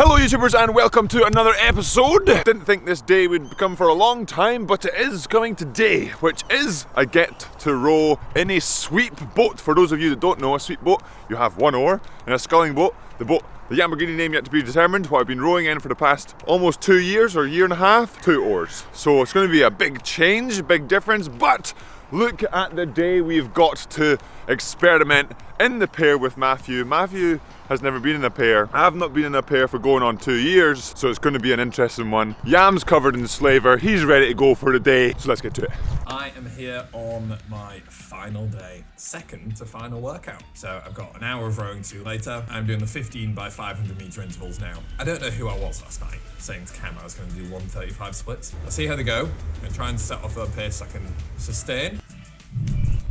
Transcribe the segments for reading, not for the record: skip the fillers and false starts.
Hello YouTubers and welcome to another episode. Didn't think this day would come for a long time, but it is coming today, which is I get to row in a sweep boat. For those of you that don't know, a sweep boat, you have one oar, and a sculling boat, the Lamborghini name yet to be determined, what I've been rowing in for the past almost 2 years or a year and a half, 2 oars. So it's going to be a big change, big difference, but look at the day we've got to experiment in the pair with Matthew. Matthew has never been in a pair. I have not been in a pair for going on 2 years, so it's going to be an interesting one. Yam's covered in slaver, he's ready to go for the day, so let's get to it. I am here on my final day, second to final workout. So I've got an hour of rowing to do later. I'm doing the 15 by 500 meter intervals now. I don't know who I was last night, saying to Cam I was going to do 135 splits. I'll see how they go and try and set off a pace I can sustain.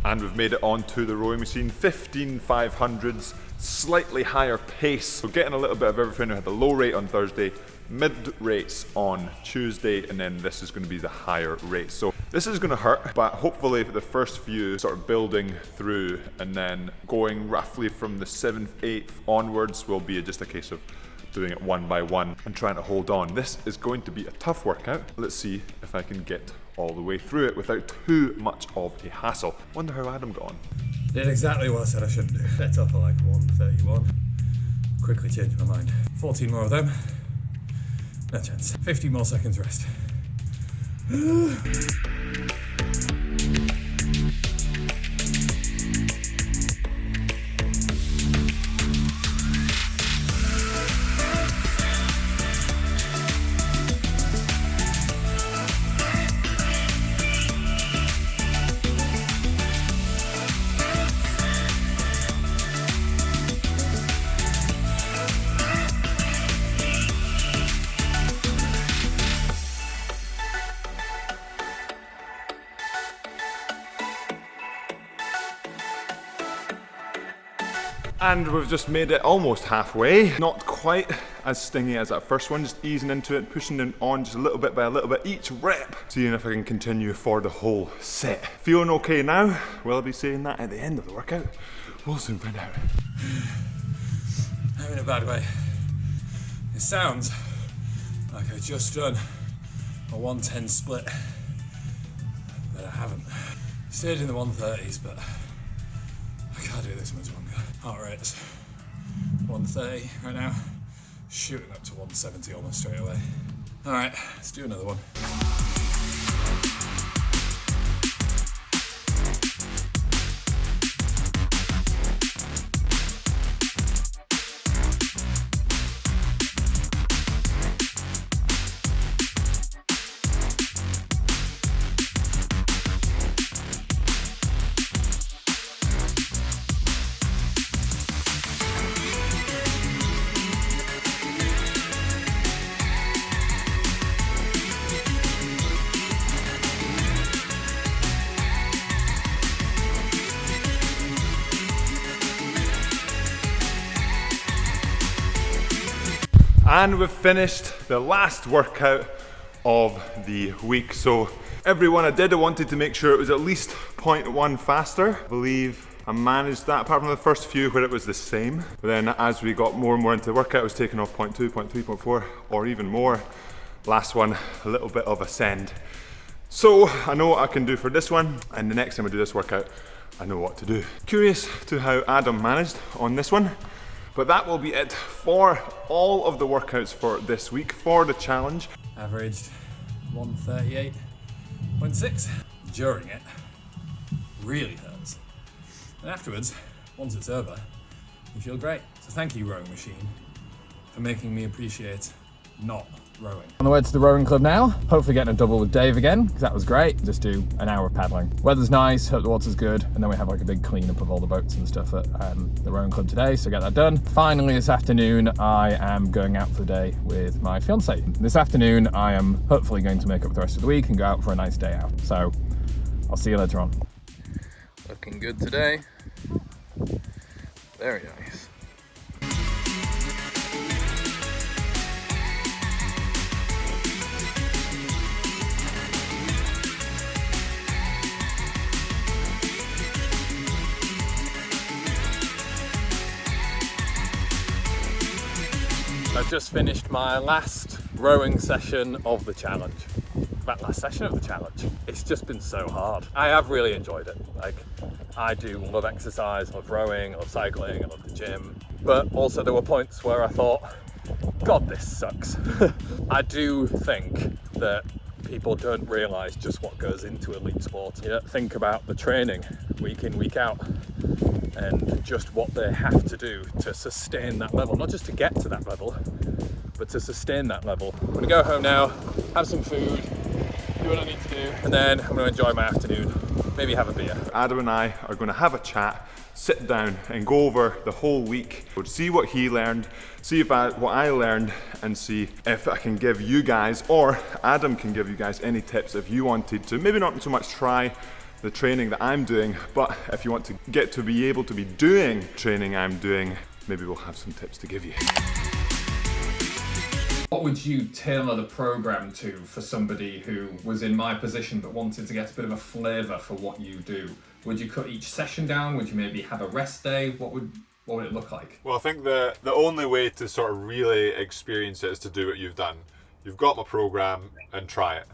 And we've made it onto the rowing machine, 15 500s, slightly higher pace. So getting a little bit of everything. We had the low rate on Thursday, mid rates on Tuesday, and then this is going to be the higher rate. So this is going to hurt, but hopefully for the first few sort of building through and then going roughly from the 7th, 8th onwards will be just a case of doing it one by one and trying to hold on. This is going to be a tough workout. Let's see if I can get all the way through it without too much of a hassle. Wonder how Adam got on. Did exactly what I said I shouldn't do. Set off at like 131. Quickly changed my mind. 14 more of them. No chance. 50 more seconds rest. And we've just made it almost halfway. Not quite as stingy as that first one, just easing into it, pushing it on just a little bit by a little bit each rep, seeing if I can continue for the whole set. Feeling okay now? Will I be saying that at the end of the workout? We'll soon find out. I'm in a bad way. It sounds like I've just done a 110 split, but I haven't. Stayed in the 130s, but I can't do this much longer. Heart rate's 130 right now, shooting up to 170 almost straight away. All right, let's do another one. And we've finished the last workout of the week. So every one I did, I wanted to make sure it was at least 0.1 faster. I believe I managed that, apart from the first few where it was the same. But then as we got more and more into the workout, I was taking off 0.2, 0.3, 0.4, or even more. Last one, a little bit of ascend. So I know what I can do for this one, and the next time I do this workout, I know what to do. Curious to how Adam managed on this one. But that will be it for all of the workouts for this week, for the challenge. Averaged 138.6. During it, really hurts. And afterwards, once it's over, you feel great. So thank you, rowing machine, for making me appreciate not rowing. On the way to the rowing club now, hopefully getting a double with Dave again, because that was great. Just do an hour of paddling. Weather's nice, hope the water's good, and then we have like a big cleanup of all the boats and stuff at the rowing club today, so get that done. Finally this afternoon, I am going out for the day with my fiance. This afternoon, I am hopefully going to make up the rest of the week and go out for a nice day out. So I'll see you later on. Looking good today. Very nice. I've just finished my last rowing session of the challenge. That last session of the challenge. It's just been so hard. I have really enjoyed it. Like, I do love exercise, I love rowing, I love cycling, I love the gym. But also there were points where I thought, God, this sucks. I do think that people don't realise just what goes into elite sport. You don't think about the training week in, week out, and just what they have to do to sustain that level. Not just to get to that level, but to sustain that level. I'm gonna go home now, have some food, do what I need to do, and then I'm gonna enjoy my afternoon, maybe have a beer. Adam and I are going to have a chat, sit down and go over the whole week, see what he learned, see what I learned, and see if I can give you guys, or Adam can give you guys any tips if you wanted to, maybe not so much try the training that I'm doing, but if you want to get to be able to be doing training I'm doing, maybe we'll have some tips to give you. What would you tailor the program to for somebody who was in my position but wanted to get a bit of a flavour for what you do? Would you cut each session down? Would you maybe have a rest day? What would it look like? Well, I think the only way to sort of really experience it is to do what you've done. You've got my program and try it.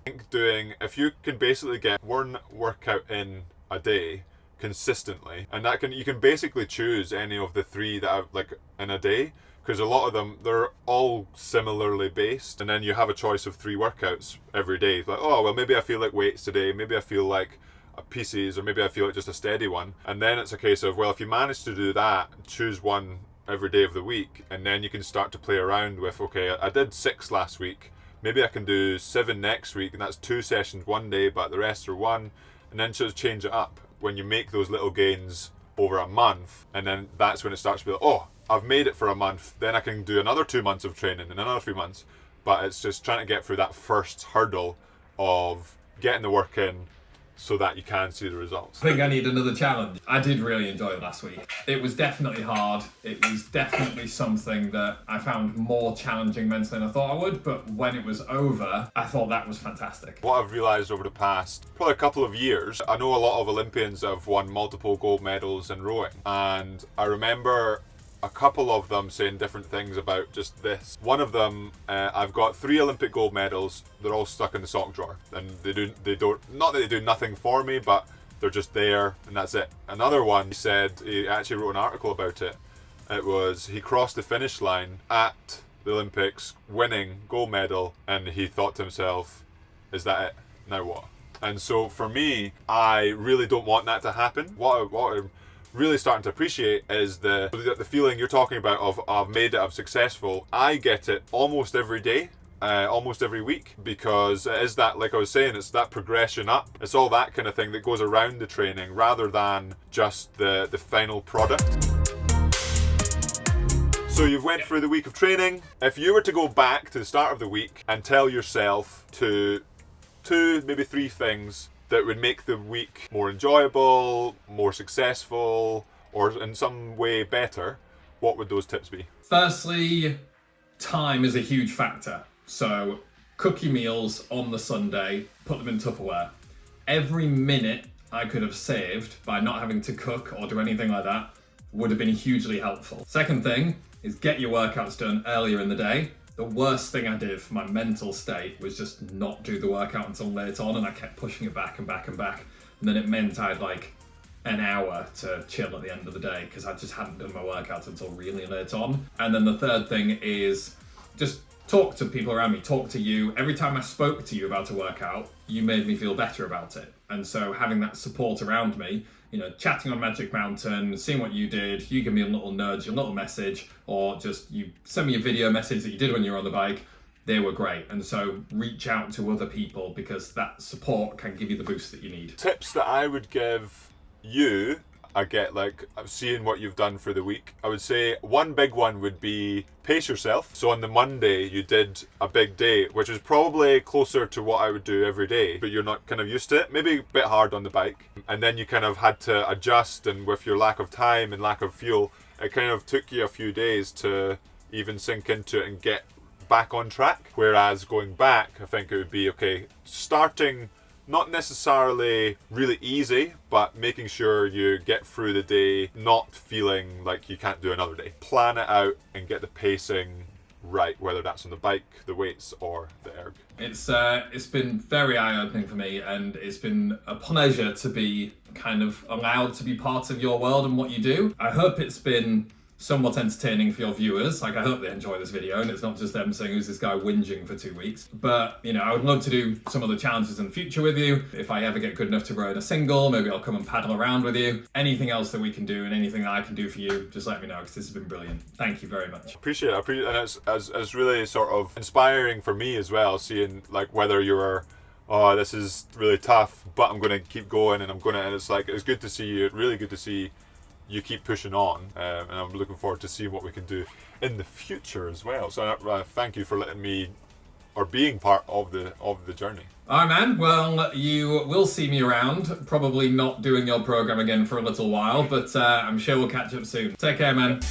I think if you can basically get one workout in a day consistently, and you can basically choose any of the 3 that are like in a day, because a lot of them, they're all similarly based, and then you have a choice of 3 workouts every day. Like, oh, well, maybe I feel like weights today, maybe I feel like pieces, or maybe I feel like just a steady one. And then it's a case of, well, if you manage to do that, choose one every day of the week, and then you can start to play around with, okay, I did 6 last week, maybe I can do 7 next week, and that's 2 sessions one day, but the rest are 1, and then just change it up when you make those little gains over a month, and then that's when it starts to be like, oh, I've made it for a month, then I can do another 2 months of training and another 3 months. But it's just trying to get through that first hurdle of getting the work in so that you can see the results. I think I need another challenge. I did really enjoy it last week. It was definitely hard. It was definitely something that I found more challenging mentally than I thought I would, but when it was over, I thought that was fantastic. What I've realised over the past probably a couple of years, I know a lot of Olympians have won multiple gold medals in rowing, and I remember a couple of them saying different things about just this. One of them, I've got 3 Olympic gold medals. They're all stuck in the sock drawer, and they don't. Not that they do nothing for me, but they're just there, and that's it. Another one, he actually wrote an article about it. It was he crossed the finish line at the Olympics, winning gold medal, and he thought to himself, "Is that it? Now what?" And so for me, I really don't want that to happen. What I'm really starting to appreciate is the feeling you're talking about of I've made it, I'm successful. I get it almost every day, almost every week, because it is that, like I was saying, it's that progression up. It's all that kind of thing that goes around the training rather than just the final product. So you've went through the week of training. If you were to go back to the start of the week and tell yourself to 2, maybe 3 things that would make the week more enjoyable, more successful, or in some way better, what would those tips be? Firstly, time is a huge factor. So cook your meals on the Sunday, put them in Tupperware. Every minute I could have saved by not having to cook or do anything like that would have been hugely helpful. Second thing is get your workouts done earlier in the day. The worst thing I did for my mental state was just not do the workout until late on, and I kept pushing it back and back and back. And then it meant I had like an hour to chill at the end of the day because I just hadn't done my workout until really late on. And then the third thing is just talk to people around me, talk to you. Every time I spoke to you about a workout, you made me feel better about it. And so having that support around me, you know, chatting on Magic Mountain, seeing what you did, you give me a little nudge, a little message, or just you send me a video message that you did when you were on the bike, they were great. And so reach out to other people because that support can give you the boost that you need. Tips that I would give you, I get like seeing what you've done for the week. I would say one big one would be pace yourself. So on the Monday you did a big day, which is probably closer to what I would do every day, but you're not kind of used to it. Maybe a bit hard on the bike. And then you kind of had to adjust, and with your lack of time and lack of fuel, it kind of took you a few days to even sink into it and get back on track. Whereas going back, I think it would be okay, starting not necessarily really easy, but making sure you get through the day not feeling like you can't do another day. Plan it out and get the pacing right, whether that's on the bike, the weights, or the erg. It's been very eye-opening for me, and it's been a pleasure to be kind of allowed to be part of your world and what you do. I hope it's been somewhat entertaining for your viewers. Like, I hope they enjoy this video and it's not just them saying, who's this guy whinging for 2 weeks. But, you know, I would love to do some other challenges in the future with you. If I ever get good enough to row in a single, maybe I'll come and paddle around with you. Anything else that we can do and anything that I can do for you, just let me know, because this has been brilliant. Thank you very much. Appreciate it. And it's really sort of inspiring for me as well, seeing like whether you're, oh, this is really tough, but I'm going to keep going, and it's like, it's good to see you, really good to see you keep pushing on, and I'm looking forward to seeing what we can do in the future as well. So thank you for letting me, or being part of the journey. All right, man. Well, you will see me around, probably not doing your program again for a little while, but I'm sure we'll catch up soon. Take care, man.